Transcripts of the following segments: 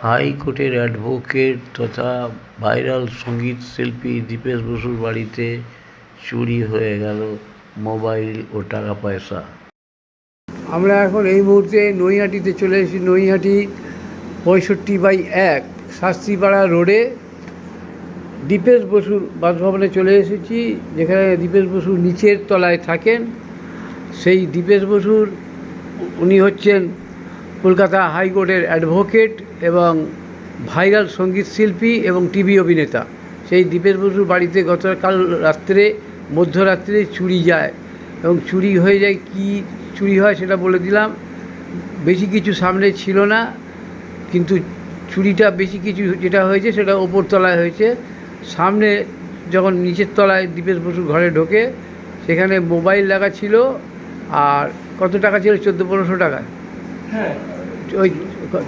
হাইকোর্টের অ্যাডভোকেট তথা ভাইরাল সঙ্গীত শিল্পী দীপেশ বসুর বাড়িতে চুরি হয়ে গেল মোবাইল ও টাকা পয়সা। আমরা এখন এই মুহূর্তে নৈহাটিতে চলে এসেছি। নৈহাটি 65/1 শাস্ত্রীপাড়া রোডে দীপেশ বসুর বাসভবনে চলে এসেছি, যেখানে দীপেশ বসু নিচের তলায় থাকেন। সেই দীপেশ বসুর উনি হচ্ছেন কলকাতা হাইকোর্টের অ্যাডভোকেট এবং ভাইরাল সঙ্গীত শিল্পী এবং টিভি অভিনেতা। সেই দীপেশ বসুর বাড়িতে গতকাল রাত্রে মধ্যরাত্রে চুরি যায় এবং চুরি হয়ে যায়। কি চুরি হয় সেটা বলে দিলাম। বেশি কিছু সামনে ছিল না, কিন্তু চুরিটা বেশি কিছু যেটা হয়েছে সেটা ওপর তলায় হয়েছে। সামনে যখন নিচের তলায় দীপেশ বসুর ঘরে ঢোকে, সেখানে মোবাইল রাখা ছিল। আর কত টাকা ছিল? 1400-1500 টাকা। হ্যাঁ, ওই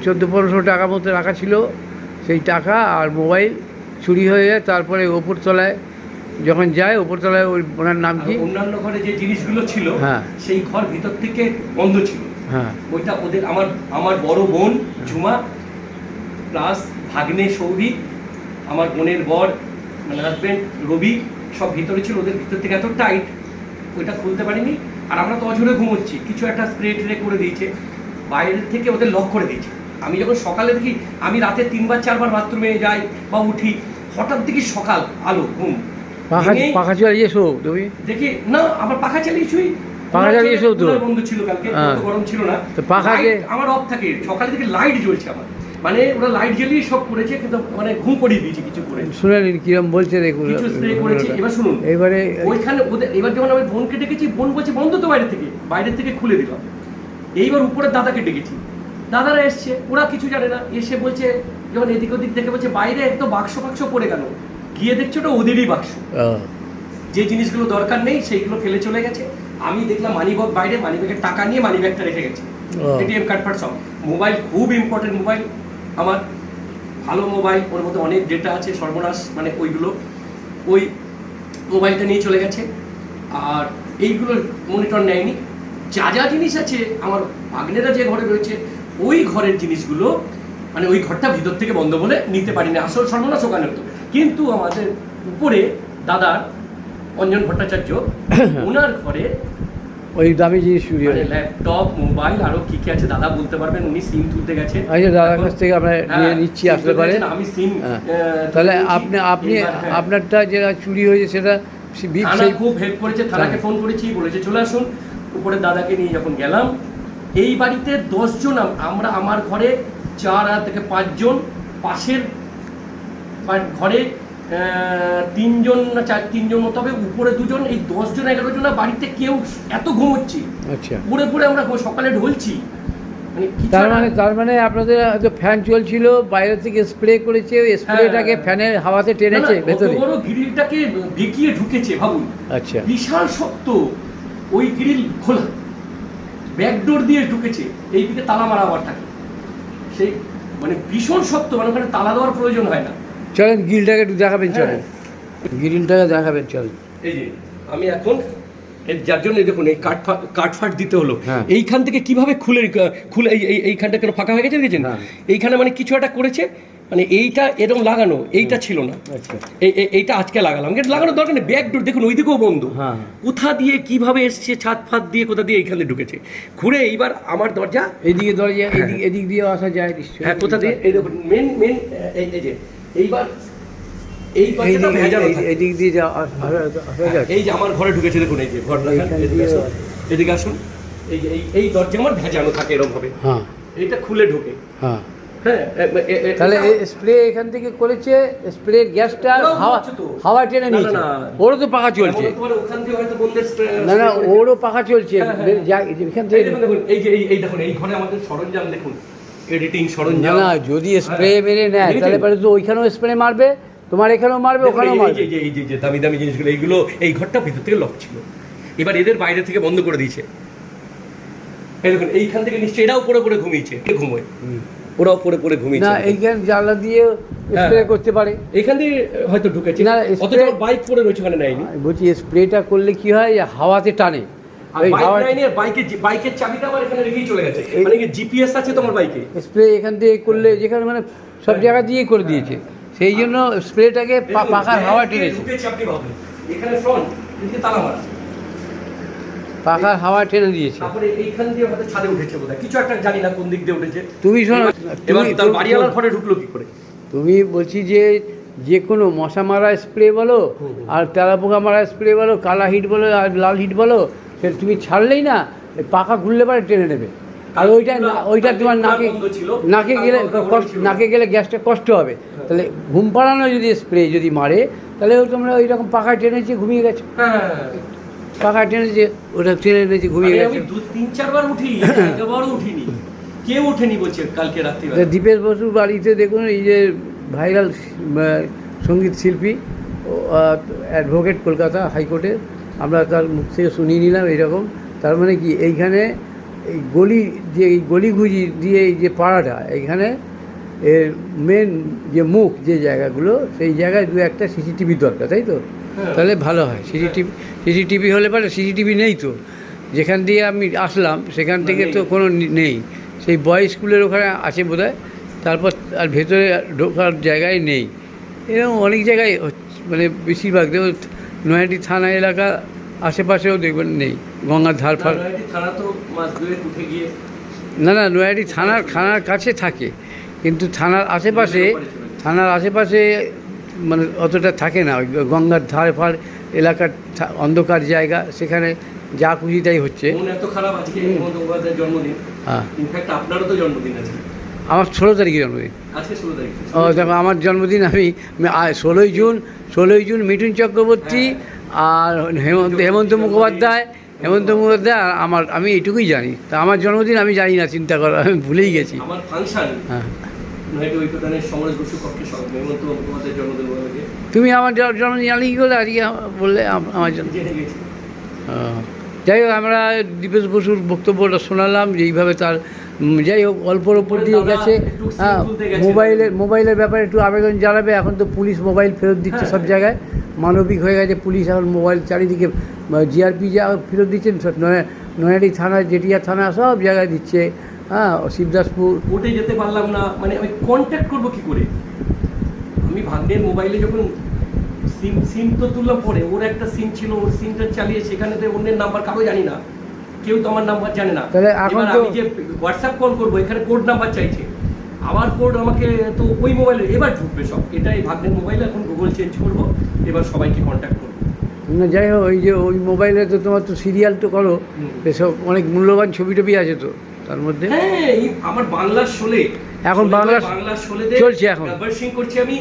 1400-1500 টাকার মতো রাখা ছিল। সেই টাকা আর মোবাইল চুরি হয়ে যায়। তারপরে ওপর তলায় যখন যায়, ওপর তলায় ওই ওনার নাম কি, অন্যান্য ঘরে যে জিনিসগুলো ছিল, হ্যাঁ, সেই ঘর ভিতর থেকে বন্ধ ছিল। হ্যাঁ, ওইটা ওদের আমার বড় বোন ঝুমা প্লাস ভাগ্নে সৌভিক, আমার বোনের বর মানে হাজবেন্ড রবি সব ভিতরে ছিল। ওদের ভিতর থেকে এত টাইট ওইটা খুলতে পারিনি। আর আমরা তো অঝরে ঘুমোচ্ছি, কিছু একটা স্প্রে ট্রে করে দিয়েছে, বাইরের থেকে ওদের লক করে দিয়েছে। আমি যখন সকালে দেখি, আমি রাতে 3-4 বাথরুমে যাই বা উঠি, হঠাৎ দেখি সকাল আলো ঘুম পাখা চালিয়ে শো তুমি? দেখি না, আমার পাখা চালিয়ে শুই। পাখা চালিয়ে শো তো? বন্ধ ছিল কালকে, গরম ছিল না। তো পাখাকে আমার অফ থাকে, সকালে থেকে লাইট জ্বলছে আমার, মানে ওরা লাইট জ্বালিয়ে সব করেছে, কিন্তু মানে ঘুম পড়িয়ে দিয়েছে কিছু করে। শুনে নিন কিরম বলছে, দেখুন কিছু স্প্রে করেছে। এবার শুনুন, এবারে ওইখানে ওদের এবার যখন আমি বোনকে ডেকেছি, বোন বলছে বন্ধ তো বাইরে থেকে খুলে দিলাম। এইবার উপরে দাদাকে ডেকেছি, দাদারা এসছে, ওরা কিছু জানে না। এসে বলছে, যখন এদিক ওদিক দেখে বলছে বাইরে একদম বাক্স পড়ে গেল। গিয়ে দেখছো ওটা ওদেরই বাক্স, যে জিনিসগুলো দরকার নেই সেইগুলো ফেলে চলে গেছে। আমি দেখলাম মানিব্যাগ বাইরে, মানিব্যাগের টাকা নিয়ে মানিব্যাগটা রেখে গেছে, এটিএম কার্ড ফার্ড সব। মোবাইল খুব ইম্পর্টেন্ট মোবাইল আমার, ভালো মোবাইল, ওর মধ্যে অনেক ডেটা আছে, সর্বনাশ মানে ওইগুলো। ওই মোবাইলটা নিয়ে চলে গেছে। আর এইগুলো মনিটর নেয়নি। যা জিনিস আছে আমার ভাগ্নেরা যে ঘরে রয়েছে, ওই ঘরের জিনিসগুলো মানে ওই ঘরটা ভিতর থেকে বন্ধ বলে নিতে পারি না। আসল সর্বনাশ ওখানে হতো। কিন্তু আমাদের উপরে দাদার অঞ্জন ভট্টাচার্য, ওনার ঘরে ওই দামি জিনিস চুরি হয়, ল্যাপটপ, মোবাইল, আরো কি কি আছে দাদা বলতে পারবেন। উনি সিম তুলতে গেছেন। আচ্ছা, দাদার কাছ থেকে আমরা নিয়ে নিচ্ছি, আসতে পারে। আমি সিম, তাহলে আপনি আপনারটা যেটা চুরি হয়েছে সেটা থানা খুব হেল্প করেছে। থানাকে ফোন করেছি, বলেছে চলে আসুন। উপরে দাদাকে নিয়ে যখন গেলাম, এই বাড়িতে 10 জন আমরা, আমার ঘরে 4 থেকে 5 জন, পাশের ঘরে 3 জন না 3 জন মতো হবে, উপরে 2 জন, এই 10 জন 11 জন বাড়িতে কেউ এত ঘুমোচ্ছি। আচ্ছা, পুরে আমরা সকালে ঢলছি। তার মানে আপনাদের হয়তো ফ্যান চলছিল, বাইরে থেকে স্প্রে করেছে, ওই স্প্রেটাকে ফ্যানের হাওয়াতে টেনেছে ভেতরে, বড় গ্রিলটাকে বেঁকিয়ে ঢুকেছে ভাবুন। আচ্ছা, বিশাল শক্ত ওই গ্রিল খোলা, ব্যাকডোর দিয়ে ঢুকেছে। এই দিকে তালা মারা আবার থাকে, সেই মানে ভীষণ শক্ত, মানে ওখানে তালা দেওয়ার প্রয়োজন হয় না। চলেন গ্রিলটাকে একটু দেখাবেন, চলেন গ্রিলটাকে দেখাবেন, চলেন। এই যে আমি এখন যার জন্য দেখুন এই কাঠ দিতে হলো। এইখান থেকে কিভাবে খুলে এইখানটা কেন ফাঁকা হয়ে গেছে দেখেছেন? এইখানে মানে কিছু একটা করেছে, মানে এইটা এরকম লাগানো, এইটা ছিল না। এইটা আজকে লাগালাম, কিন্তু লাগানোর দরকার নেই। ব্যাকডোর দেখুন ওই দিকেও বন্ধ। কোথা দিয়ে কিভাবে এসছে, ছাদ ফাদ দিয়ে কোথা দিয়ে এইখানে ঢুকেছে, ঘুরে এইবার আমার দরজা, এইদিকে দরজা, এদিক দিয়ে আসা যায় নিশ্চয়ই। হ্যাঁ, কোথা দিয়ে, এই দেখুন মেন এই যে এইবার এই পাশটা ভেজানো থাকে, এদিক দিয়ে এই যে আমার ঘরে ঢুকেছে দেখুন, এই যে ঘর এদিকে আসুন, এই যে এই দরজা আমার ভেজানো থাকে এরকম ভাবে। হ্যাঁ, এইটা খুলে ঢোকে। হ্যাঁ, তাহলে স্প্রে এখান থেকে করেছে, স্প্রের গ্যাসটা হাওয়া টেনে নিয়েছে। ওরও তো পাখা চলছে, না না, ওরও পাখা চলছে এখান থেকে। এই দেখুন এই ঘরে আমাদের সরঞ্জাম দেখুন, এডিটিং সরঞ্জাম। না, যদি স্প্রে মেরে নেয় তাহলে পরে তো ওইখানেও স্প্রে মারবে, তোমার এখানেও মারবে, ওখানেও মারবে। এই যে দামি দামি জিনিসগুলো, এইগুলো এই ঘরটা ভিতর থেকে লক ছিল, এবার এদের বাইরে থেকে বন্ধ করে দিয়েছে। এই দেখুন এইখান থেকে নিশ্চয়ই এরাও পড়ে ঘুমিয়েছে, ঘুমোয়, ওরাও পড়ে ঘুমিয়েছে। না, এইখান জানলা দিয়ে স্প্রে করতে পারে, এখান দিয়ে হয়তো ঢুকেছে। না, অথচ বাইক পড়ে রয়েছে, ওখানে নেয়নি। বলছি স্প্রেটা করলে কি হয়, হাওয়াতে টানে, আর এই বাইক হাওয়া লাইনে বাইকের চাবিটা আবার এখানে রেখেই চলে গেছে, মানে কি জিপিএস আছে তোমার বাইকে? স্প্রে এখান থেকে করলে যেখানে মানে সব জায়গা দিয়েই করে দিয়েছে, সেই জন্য স্প্রেটাকে পাখার হাওয়া টেনেছে, ঢুকেছে আপনি ভাবেন এখানে ফ্রন্ট এদিকে তালা মারা, পাখার হাওয়া টেনে দিয়েছে। তারপরে এইখান দিয়ে হয়তো ছাদে উঠেছে বোধহয়, কিছু একটা জানি না কোন দিক দিয়ে উঠেছে। তুমি শোনো, এবার তুমি- তার বাড়িওয়ালার ঘরে ঢুকলো কি করে? তুমি বলছি যে কোনো মশা মারা স্প্রে বলো আর তেলাপোকা মারা স্প্রে বলো, কালা হিট বলো আর লাল হিট বলো, সে তুমি ছাড়লেই না এই পাখা ঘুরলে পরে টেনে নেবে। আর ওইটা তোমার নাকে গেলে গ্যাসটা কষ্ট হবে, তাহলে ঘুম পাড়ানো যদি স্প্রে যদি মারে তাহলে তোমরা ওই রকম পাখায় টেনেছে ঘুমিয়ে গেছো, পাখায় টেনেছে ওটা টেনে এনেছে ঘুমিয়ে আমি গেছে। 2-3-4 বার উঠি, একবারও উঠিনি, কেউ ওঠেনি বলছে কালকে রাত্রিবেলা। দীপেশ বসুর বাড়িতে দেখুন এই যে ভাইরাল সঙ্গীত শিল্পী অ্যাডভোকেট কলকাতা হাইকোর্টের, আমরা তার মুখ থেকে শুনিয়ে নিলাম এইরকম। তার মানে কি এইখানে এই গলিগুজি দিয়ে এই যে পাড়াটা, এইখানে এর মেন যে মুখ যে জায়গাগুলো, সেই জায়গায় দু একটা সিসিটিভি দরকার, তাই তো? তাহলে ভালো হয়। সিসিটিভি হলে পরে, সিসিটিভি নেই তো, যেখান দিয়ে আমি আসলাম সেখান থেকে তো কোনো নেই, সেই বয়েজ স্কুলের ওখানে আছে বোধহয়, তারপর আর ভেতরে ঢোকার জায়গায় নেই। এরকম অনেক জায়গায় মানে বেশিরভাগ দেখুন নয়াটি থানা এলাকা আশেপাশেও দেখবেন নেই, গঙ্গার ধার ফার। থানা তো মাস দুয়েক উঠে গিয়ে, না নয়াটি থানার কাছে থাকে, কিন্তু থানার আশেপাশে মানে অতটা থাকে না, ওই গঙ্গার ধার ফার এলাকার অন্ধকার জায়গা, সেখানে যা খুশি তাই হচ্ছে। মন এত খারাপ, আজকে হেমন্ত মুখোপাধ্যায়ের জন্মদিন, হ্যাঁ ইনফ্যাক্ট আপনারও তো জন্মদিন আছে, আমার 16 তারিখে জন্মদিন। আজকে 16 তারিখ। ও দেখো, আমার জন্মদিন আমি 16ই জুন মিঠুন চক্রবর্তী আর হেমন্ত মুখোপাধ্যায় আর আমি এইটুকুই জানি। তা আমার জন্মদিন আমি জানি না, চিন্তা করো, আমি ভুলেই গেছি। আমার ফাংশন হ্যাঁ, নয়টি ঐক্যদানের সমরেশ বসু কক্ষে হেমন্ত মুখোপাধ্যায়ের জন্মদিন বলে তুমি আমার জন্মদিন জানি কি করে আজকে বললে আমার জন্য। জেনে গেছি। যাই হোক, আমরা দীপেশ বসুর বক্তব্যটা শোনালাম, যে এইভাবে তার যাই হোক অল্পর ওপর দিয়ে গেছে। হ্যাঁ, মোবাইলের ব্যাপারে একটু আবেদন জানাবে। এখন তো পুলিশ মোবাইল ফেরত দিচ্ছে সব জায়গায়, মানবিক হয়ে গেছে পুলিশ এখন মোবাইল চারিদিকে, জিআরপি যা ফেরত দিচ্ছেন, নয়াটি থানা, জেটিয়া থানা সব জায়গায় দিচ্ছে। হ্যাঁ, শিবদাসপুর কোর্টে যেতে পারলাম না, মানে আমি কন্ট্যাক্ট করবো কি করে? আমি ভাগ্নের মোবাইলে যখন সিম তো তুললাম পরে, ওর একটা সিম ছিল, ওর সিমটা চালিয়ে সেখানে তো অন্যের নাম্বার কারো জানি না, কেউ তো আমার নাম্বার জানে না। তাহলে এখন এবার তো আমি যে হোয়াটসঅ্যাপ কল করবো, এখানে কোড নাম্বার চাইছে, আমার কোড আমাকে তো ওই মোবাইলে এবার ঢুকবে সব। এটাই ভাগ্নের মোবাইলে এখন গুগল চেঞ্জ করবো, এবার সবাইকে কন্ট্যাক্ট করবো। না, যাই হোক, ওই যে ওই মোবাইলে তো তোমার তো সিরিয়াল তো করো, এসব অনেক মূল্যবান ছবি টবি আছে তো তার মধ্যে। হ্যাঁ, এই আমার বাংলার শোলে, এখন বাংলার শোলে চলছে, এখন গব্বর সিং করছি আমি,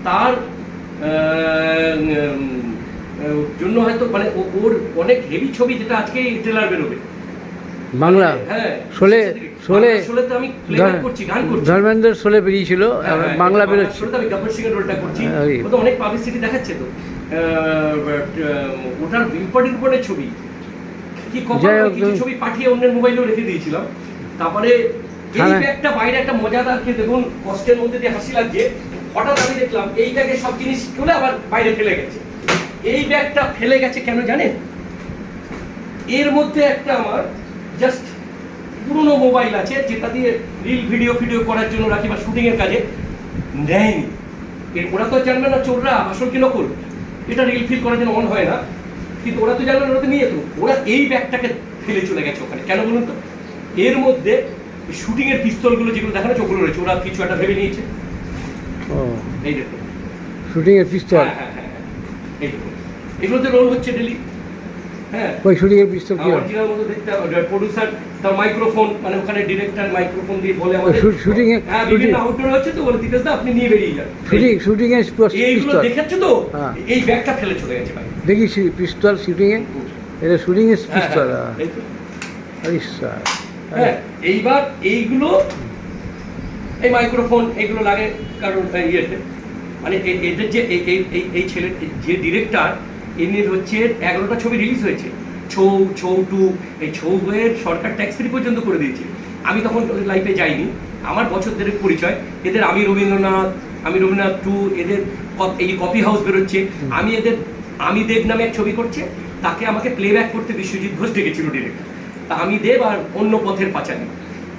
তার জন্য হয়তো মানে ওর অনেক হেভি ছবি, যেটা আজকে ট্রেলার বেরোবে বাংলা শোলে তো আমি প্লেব্যাক করছি, গান করছি। ধর্মেন্দ্র শোলে বেরিয়েছিল, বাংলা বেরোচ্ছে। আমি গব্বর সিং এর রোলটা করছি, ও তো অনেক পাবলিসিটি দেখাচ্ছে তো। ওটার ইম্পর্টেন্ট ছবি কি কিছু ছবি পাঠিয়ে অন্যের মোবাইলেও রেখে দিয়েছিলাম। তারপরে এই ব্যাগটা বাইরে একটা মজাদার, কে দেখুন কষ্টের মধ্যে দিয়ে হাসি লাগছে, হঠাৎ আমি দেখলাম এই ব্যাগে সব জিনিস খুলে আবার বাইরে ফেলে গেছে। এই ব্যাগটা ফেলে গেছে কেন জানেন? এর মধ্যে একটা আমার জাস্ট পুরনো মোবাইল আছে, যেটা দিয়ে রিল ভিডিও করার জন্য রাখি বা শুটিং এর কাজে, নেয়নি। ওরা তো জানবে না চোররা আসল কি নকল, এটা রিল ফিল করার জন্য অন হয় না, কিন্তু ওরা তো জানবে না, ওরা তো নিয়ে যেত। ওরা এই ব্যাগটাকে ফেলে চলে গেছে ওখানে, কেন বলুন তো? এর মধ্যে শুটিং এর পিস্তলগুলো যেগুলো দেখানো হচ্ছে ওগুলো রয়েছে, ওরা কিছু একটা ভেবে নিয়েছে। এই দেখুন শুটিং এর পিস্তল, হ্যাঁ, এই দেখুন এগুলোতে রোল হচ্ছে ডেলি। হ্যাঁ, ওই শুটিং এর পিস্তল কি অরিজিনাল মতো দেখতে হবে। প্রোডিউসার তার মাইক্রোফোন, মানে ওখানে ডিরেক্টর মাইক্রোফোন দিয়ে বলে আমাদের শুটিং এ, হ্যাঁ বিভিন্ন আউটডোর হচ্ছে তো, বলে দিতেছ আপনি নিয়ে বেরিয়ে যান। শুটিং এর এইগুলো পিস্তল দেখেছো তো, এই ব্যাগটা ফেলে চলে গেছে ভাই। দেখি পিস্তল শুটিং এ, এটা শুটিং এর পিস্তল। হ্যাঁ, এইবার এইগুলো এই মাইক্রোফোন এগুলো লাগে, কারণ ইয়েতে মানে এদের যে এই ছেলে যে ডিরেক্টর, এমনি হচ্ছে 11টা ছবি রিলিজ হয়েছে। ছৌ টু, এই ছৌ বইয়ের সরকার ট্যাক্স ফ্রি পর্যন্ত করে দিয়েছে। আমি তখন লাইফে যাইনি, আমার বছর দেড়েক পরিচয়। এদের আমি রবীন্দ্রনাথ টু, এদের এই কপি হাউস বেরোচ্ছে, আমি দেব নামে এক ছবি করছে, তাকে আমাকে প্লেব্যাক করতে বিশ্বজিৎ ঘোষ ডেকেছিল ডিরেক্টর। তা আমি দেব আর অন্য পথের পাঁচালী।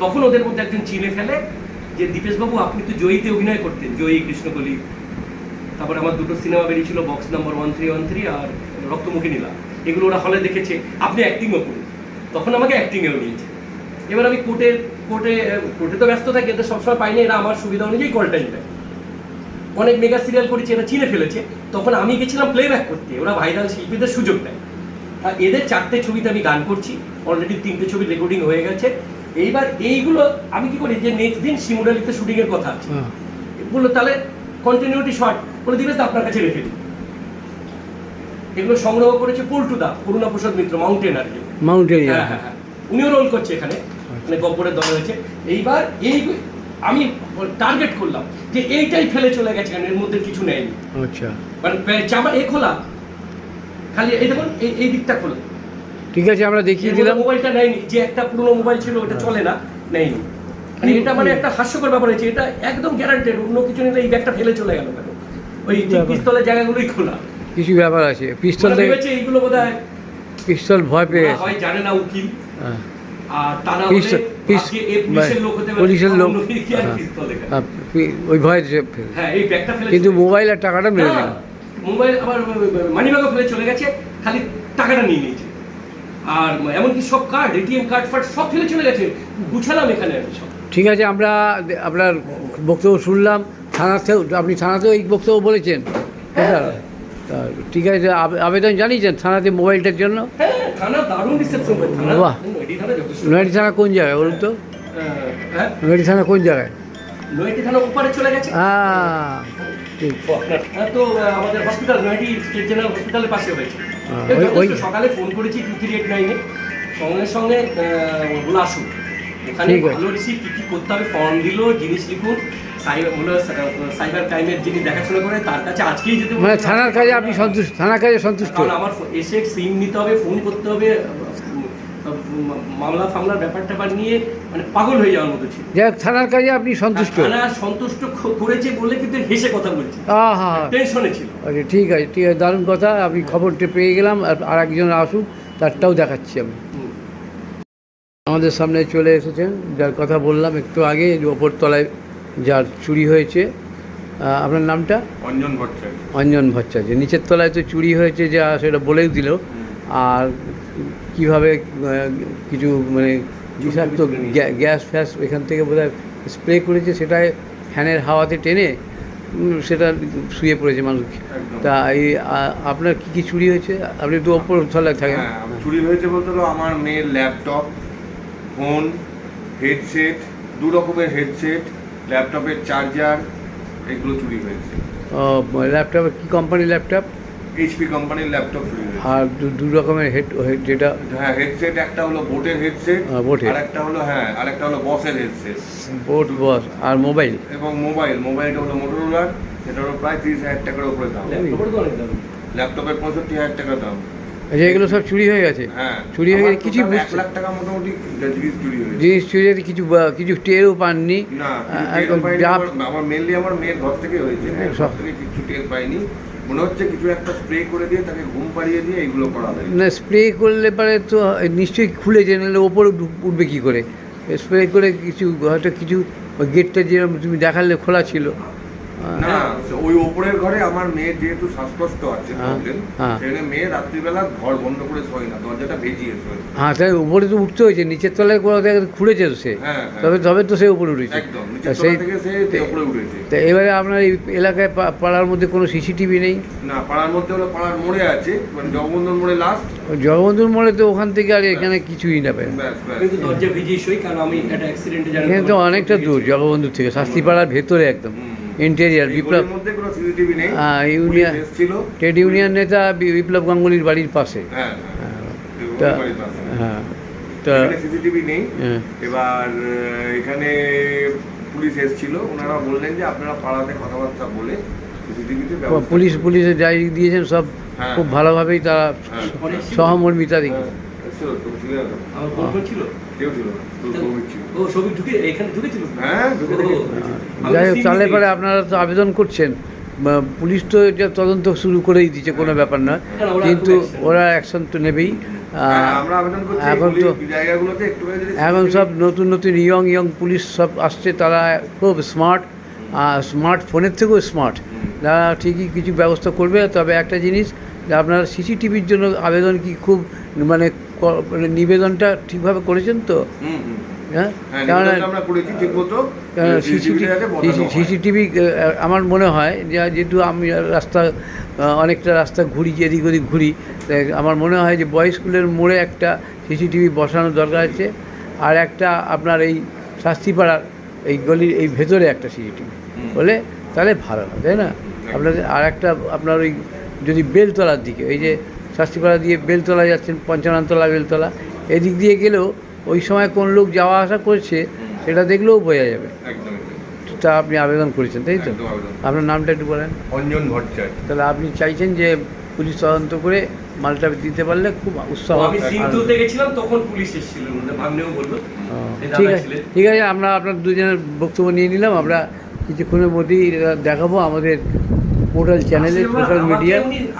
তখন ওদের মধ্যে একজন চিনে ফেলে যে দীপেশবাবু আপনি তো জয়ীতে অভিনয় করতেন, জয়ী, কৃষ্ণকলি, তারপরে আমার দুটো সিনেমা বেরিয়েছিল, বক্স নাম্বার 1313 আর রক্তমুখী নীলা, এগুলো ওরা হলে দেখেছে, আপনি অ্যাক্টিংও করুন। তখন আমাকে অ্যাক্টিংয়েও নিয়েছে। এবার আমি কোর্টে তো ব্যস্ত থাকি, এদের সবসময় পাইনি, এরা আমার সুবিধা অনুযায়ী কল টাইম দেয়। অনেক মেগা সিরিয়াল করেছি, এরা চিনে ফেলেছে। তখন আমি গেছিলাম প্লেব্যাক করতে, ওরা ভাইরাল শিল্পীদের সুযোগ দেয়। আর এদের 4টে ছবিতে আমি গান করছি, অলরেডি 3টে ছবি রেকর্ডিং হয়ে গেছে। এইবার এইগুলো আমি কি করি, যে নেক্সট দিন শিমুরালিতে শুটিংয়ের কথা আছে, বললো তাহলে কন্টিনিউটি শর্ট বলে দিবে, আপনার কাছে রেখে দিই। এগুলো সংগ্রহ করেছে পল্টুদা, করুণা প্রসাদ মিত্র, মাউন্টেনার। হ্যাঁ হ্যাঁ হ্যাঁ, উনিও রোল করছে এখানে, মানে গব্বরের দল হয়েছে। এইবার আমি টার্গেট করলাম যে এইটাই ফেলে চলে গেছে, এর মধ্যে কিছু নেয়নি। আচ্ছা, মানে জামা খোলা, খালি এই দেখুন এই দিকটা খোলা। ঠিক আছে, আমরা দেখিয়ে দিলাম। মোবাইলটা নেয়নি, যে একটা পুরনো মোবাইল ছিল ওটা চলে না, নেয়নি। মানে এটা মানে একটা হাস্যকর ব্যাপার হয়েছে, এটা একদম গ্যারান্টেড। অন্য কিছু নিলে এই ব্যাগটা ফেলে চলে গেল কেন? ওই পিস্তলের জায়গাগুলোই খোলা, কিছু ব্যাপার আছে। পিস্তল ভেবেছে এইগুলো বোধহয় পিস্তল ভয় পেয়ে হয়, জানে না উকিল, হ্যাঁ, আর তা না হলে পুলিশের লোক হতে পারে, পুলিশের লোক, কি আর পিস্তল এখানে। ওই ভয়। হ্যাঁ, এই ব্যাগটা ফেলে, কিন্তু মোবাইল আর টাকাটা মেরে দিল। মোবাইল আবার মানিব্যাগও ফেলে চলে গেছে, খালি টাকাটা নিয়ে নিয়েছে। আর এমনকি সব কার্ড, এটিএম কার্ড ফার্ড সব ফেলে চলে গেছে, গুছালাম এখানে আমি সব। ঠিক আছে, আমরা আপনার বক্তব্য শুনলাম। থানাতেও, আপনি থানাতেও এই বক্তব্য বলেছেন। তা ঠিক আছে, আবেদন জানিয়েছেন থানাতে মোবাইলটার জন্য? হ্যাঁ, থানা দারুণ রিসেপশন করে। থানা, বাহ। নয়টি থানা যথেষ্ট। নৈহাটি থানা কোন জায়গায় বলুন তো? হ্যাঁ, নৈহাটি থানা কোন জায়গায়? নয়টি থানা উপরে চলে গেছে। ঠিক। হ্যাঁ, তো আমাদের হসপিটাল নয়টি স্টেট জেনারেল হসপিটালের পাশে হয়েছে। সকালে ফোন করেছি 2389-এ, সঙ্গে সঙ্গে বলে আসুন ওখানে, ভালো রিসিভ কি কি করতে হবে, ফর্ম দিল, জিনিস লিখুন, সাইবার ক্রাইমের যিনি দেখাশোনা করে তার কাছে আজকেই যেতে, মানে থানার কাজে আপনি সন্তুষ্ট? থানার কাজে সন্তুষ্ট? কারণ আমার এসে সিম নিতে হবে, ফোন করতে হবে, মামলা ফামলার ব্যাপার নিয়ে মানে পাগল হয়ে যাওয়ার মতো ছিল। যাক, থানার কাজে আপনি সন্তুষ্ট? থানা সন্তুষ্ট করেছে বলে কিন্তু হেসে কথা বলছি, টেনশনে ছিল। আচ্ছা, ঠিক আছে, ঠিক আছে, দারুণ কথা। আমি খবরটা পেয়ে গেলাম, আর একজন আসুক, তারটাও দেখাচ্ছি আমি। আমাদের সামনে চলে এসেছেন, যার কথা বললাম একটু আগে, যে ওপর তলায় যার চুরি হয়েছে। আপনার নামটা? অঞ্জন ভট্টাচার্য। অঞ্জন ভট্টাচার্য। নিচের তলায় তো চুরি হয়েছে, যা সেটা বলেও দিল। আর কিভাবে কিছু মানে বিষাক্ত গ্যাস ফ্যাস এখান থেকে বোধহয় স্প্রে করেছে, সেটাই ফ্যানের হাওয়াতে টেনে সেটা শুয়ে পড়েছে মানুষ। তা এই আপনার কী কী চুরি হয়েছে? আপনি তো ওপর তলায় থাকেন। হ্যাঁ, চুরি হয়েছে বলতে হলো আমার মেয়ের ল্যাপটপ, ফোন, হেডসেট, 2 রকমের হেডসেট, ল্যাপটপের চার্জার, এগুলো চুরি হয়েছে। ল্যাপটপে কী কোম্পানির ল্যাপটপ? এইচপি কোম্পানির ল্যাপটপ চুরি হয়েছে। আর 2 রকমের হেড যেটা? হ্যাঁ, হেডসেট একটা হলো বোটের হেডসেট, বোটের, আর একটা হলো বসের হেডসেট। বোট, বস। আর মোবাইল? এবং মোবাইলটা হলো মোটরোলার, সেটা হলো প্রায় 30,000 টাকার উপরে দাম। ল্যাপটপের 65,000 টাকা দাম। আচ্ছা, এগুলো সব চুরি হয়ে গেছে? হ্যাঁ, চুরি হয়ে গেছে। কিছু 1 লাখ টাকা মোটামুটি জিনিস চুরি হয়েছে। জিনিস চুরি হয়েছে, কিছু টেরও পাননি? না, আমার মেনলি আমার মেয়ের ঘর থেকে হয়েছে, সব থেকে কিছু টের পাইনি। মনে হচ্ছে কিছু একটা স্প্রে করে দিয়ে তাকে ঘুম পাড়িয়ে দিয়ে এইগুলো করা হয়। না, স্প্রে করলে পরে তো নিশ্চয়ই খুলেছে, নাহলে ওপরে উঠবে কী করে? স্প্রে করে কিছু হয়তো কিছু গেটটা যেরকম তুমি দেখালে খোলা ছিল। না, ওই ওপরের ঘরে আমার মেয়ের যেহেতু শ্বাসকষ্ট আছে, প্রবলেম, সেখানে মেয়ে রাত্রিবেলা ঘর বন্ধ করে শোয় না, দরজাটা ভেজিয়ে শোয়। হ্যাঁ, তাই উপরে তো উঠতে হয়েছে, নিচের তলায় খুলেছে তো সে, তবে তো সে উপরে উঠেছে। একদম নিচের তলা থেকে সে উপরে উঠেছে। তা এবারে আপনার এই এলাকায় পাড়ার মধ্যে কোনো সিসিটিভি নেই? না, পাড়ার মধ্যে হলো পাড়ার মোড়ে আছে, মানে জগবন্ধুর মোড়ে লাস্ট। জগবন্ধুর মোড়ে তো ওখান থেকে আর এখানে কিছুই না পায়। এখানে তো অনেকটা দূর জগবন্ধুর থেকে, শাস্তিপাড়ার ভেতরে একদম ইন্টেরিয়ার। বিপ্লব ট্রেড ইউনিয়ন নেতা বিপ্লব গাঙ্গুলির বাড়ির পাশে। হ্যাঁ, তা সিসিটিভি নেই। এবার এখানে পুলিশ এসেছিল, ওনারা বললেন যে আপনারা পাড়াতে কথাবার্তা বলে সিসিটিভিতে পুলিশে ডায়েরি দিয়েছেন, সব খুব ভালোভাবেই তারা সহমর্মিতা দেখি। যাই হোক, তাহলে পরে আপনারা তো আবেদন করছেন, পুলিশ তো এটা তদন্ত শুরু করেই দিচ্ছে, কোনো ব্যাপার নয়, হ্যাঁ, ওরা কিন্তু খুব action ওরা অ্যাকশন তো নেবেই। আমরা আবেদন করছি এখন তো এই জায়গাগুলোতে একটুখানি যদি এখন সব নতুন নতুন ইয়ং পুলিশ সব আসছে, তারা খুব স্মার্ট ফোনের থেকেও স্মার্ট, তারা ঠিকই কিছু ব্যবস্থা করবে। তবে একটা জিনিস, যে আপনারা সিসিটিভির জন্য আবেদন কি খুব মানে নিবেদনটা ঠিকভাবে করেছেন তো? হুম, হুম। হ্যাঁ, হ্যাঁ, কারণ নিবেদনটা আমরা করেছি ঠিকমতো। CCTV যাতে বসানো হয়। সিসিটিভি আমার মনে হয় যে যেহেতু আমি অনেকটা রাস্তা ঘুরি, এদিক ওদিক ঘুরি, তাই আমার মনে হয় যে বয়েজ স্কুলের মোড়ে একটা সিসিটিভি বসানোর দরকার আছে, আর একটা আপনার এই শাস্তিপাড়ার এই গলির এই ভেতরে একটা সিসিটিভি বলে তাহলে ভালো হয়, তাই না? আপনাদের আর একটা আপনার ওই যদি বেলতলার দিকে, ওই যে শাস্তিপাড়া দিয়ে বেলতলা যাচ্ছেন, পঞ্চাননতলা বেলতলা, এদিক দিয়ে গেলেও ওই সময় কোন লোক যাওয়া আসা করছে সেটা দেখলেও বোঝা যাবে। একদম তা আপনি আবেদন করেছেন, তাই তো? একদম আবেদন। আপনার নামটা একটু বলেন। অঞ্জন ভট্টাচার্য। তাহলে আপনি চাইছেন যে পুলিশ তদন্ত করে মালটা দিতে পারলে খুব উৎসাহ। আমি সিম তুলতে গেছিলাম, তখন পুলিশ এসেছিল, ভাগ্নেও বললো ঠিক আছে, ঠিক আছে, আমরা আপনার দুজনের বক্তব্য নিয়ে নিলাম। আমরা কিছুক্ষণের মধ্যেই দেখাবো আমাদের পোর্টাল চ্যানেলে, সোশ্যাল মিডিয়া।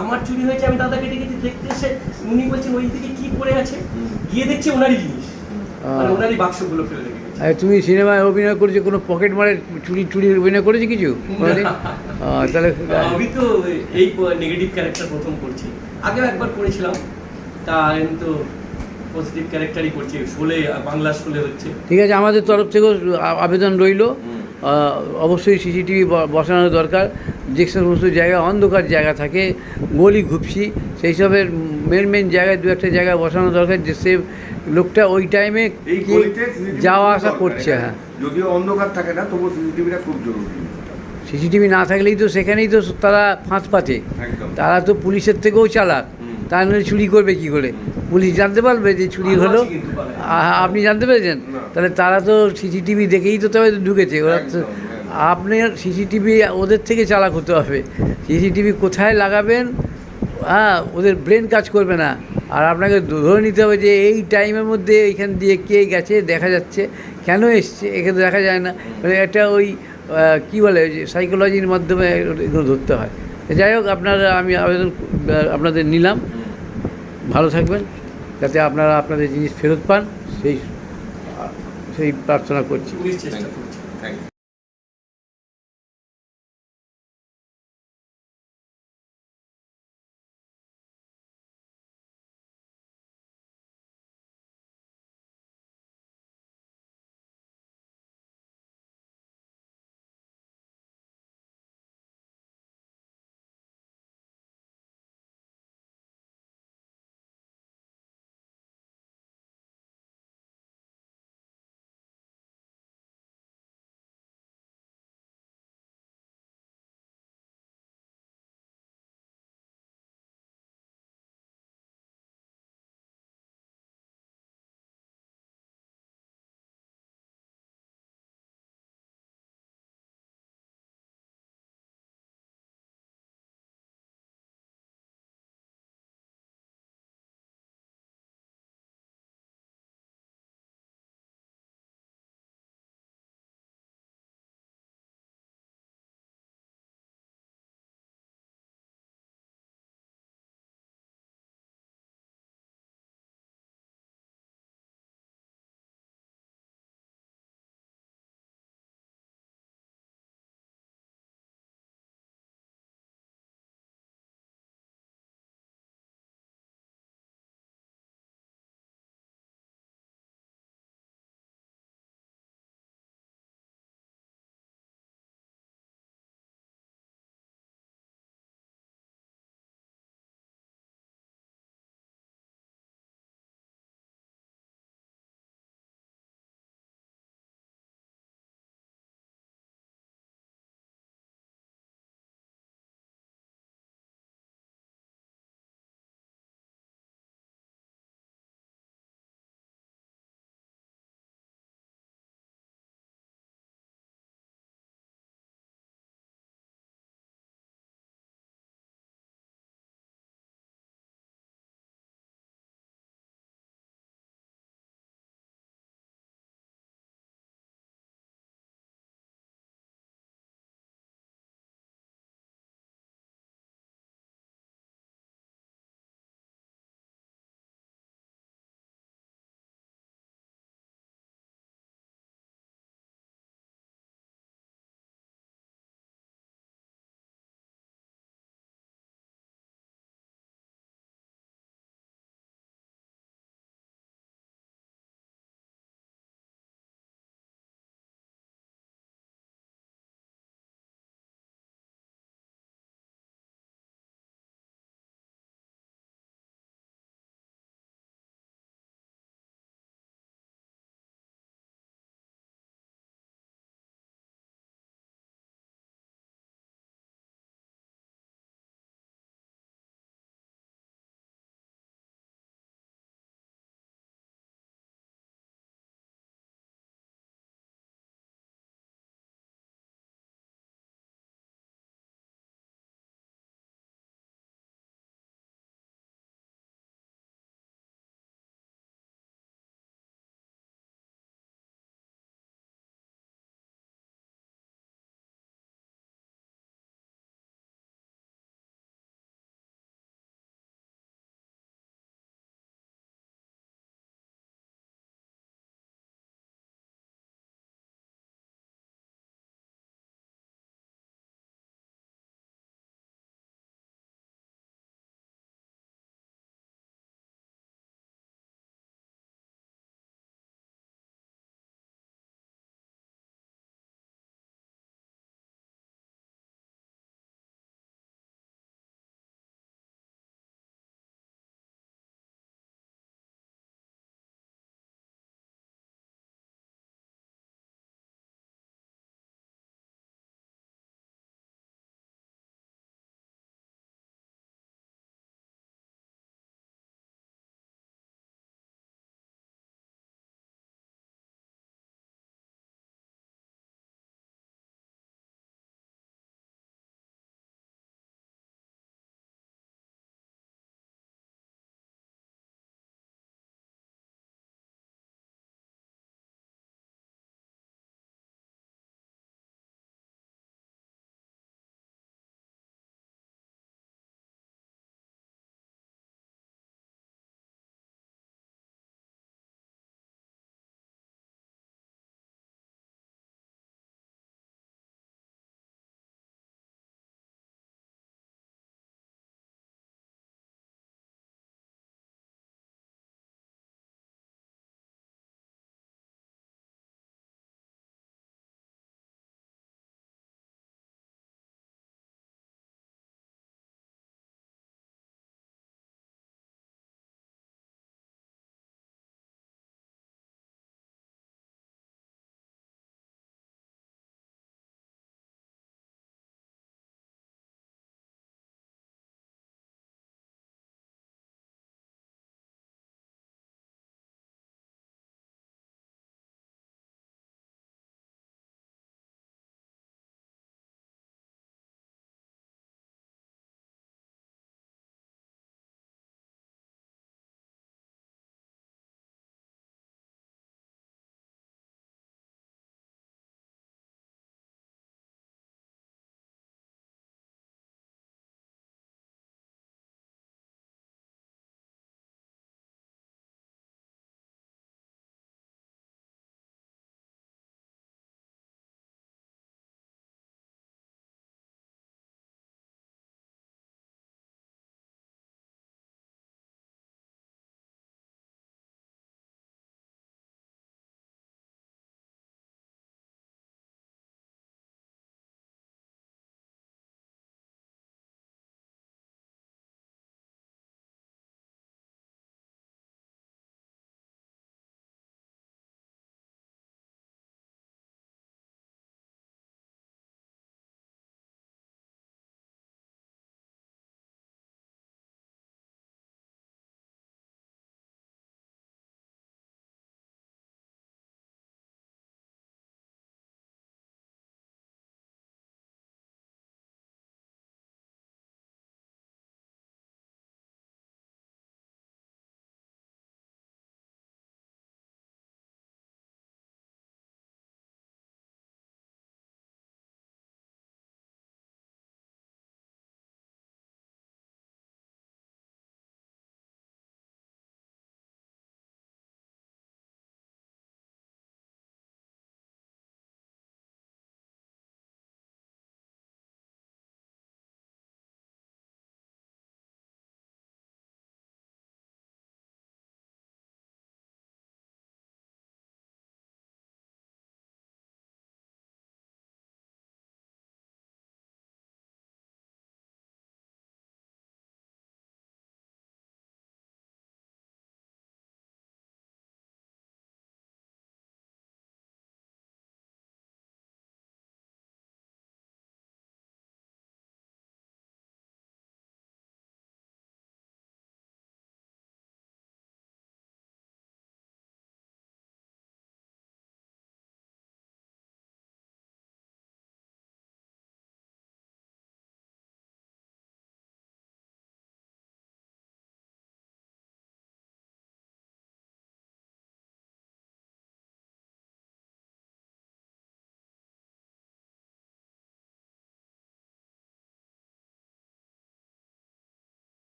আমার চুরি হয়েছে, আমি দাদাকে ডেকেছি দেখতে এসে, উনি বলছেন ওই দিকে কি পড়ে আছে, গিয়ে দেখছি ওনারই জিনিস, মানে ওনারই বাক্সগুলো ফেলে রেখে গেছে। তুমি সিনেমায় অভিনয় করেছো, কোনো পকেট মারে চুরি অভিনয় করেছো কিছু কোনোদিন? তাহলে আমি তো এই নেগেটিভ ক্যারেক্টার প্রথম করছি, আগেও একবার করেছিলাম, তা আমি তো পজিটিভ ক্যারেক্টারই করছি, শোলে বাংলা শোলে হচ্ছে। ঠিক আছে, আমাদের তরফ থেকেও আবেদন রইল, অবশ্যই সিসিটিভি বসানো দরকার। যে সমস্ত জায়গায় অন্ধকার জায়গা থাকে, গলি ঘুপসি, সেই সবের মেন জায়গায় দু একটা জায়গায় বসানো দরকার, যে সে লোকটা ওই টাইমে এই গলিতে CCTV যাওয়া আসা দরকার, করছে। এখানে হ্যাঁ, যদিও অন্ধকার থাকে না, তবুও সিসিটিভিটা খুব জরুরি। সিসিটিভি না থাকলেই তো সেখানেই তো তারা ফাঁস পাতে, একদম। তারা তো পুলিশের থেকেও চালাক, তা নাহলে চুরি করবে কি করে? পুলিশ জানতে পারবে যে চুরি হলো? আপনি জানতে পেরেছেন? তাহলে তারা তো সিসিটিভি দেখেই তো তবে ঢুকেছে ওরা তো। আপনার সিসিটিভি ওদের থেকে চালাক হতে হবে, সিসিটিভি কোথায় লাগাবেন, হ্যাঁ, ওদের ব্রেন কাজ করবে না। আর আপনাকে ধরে নিতে হবে যে এই টাইমের মধ্যে এইখান দিয়ে কে গেছে দেখা যাচ্ছে, কেন এসছে এখানে দেখা যায় না, মানে এটা ওই কী বলে যে সাইকোলজির মাধ্যমে এগুলো ধরতে হয়। যাই হোক, আমি আবেদন আপনাদের নিলাম, ভালো থাকবেন, যাতে আপনারা আপনাদের জিনিস ফেরত পান, সেই প্রার্থনা করছি। পুলিশ চেষ্টা করছে। Thank you.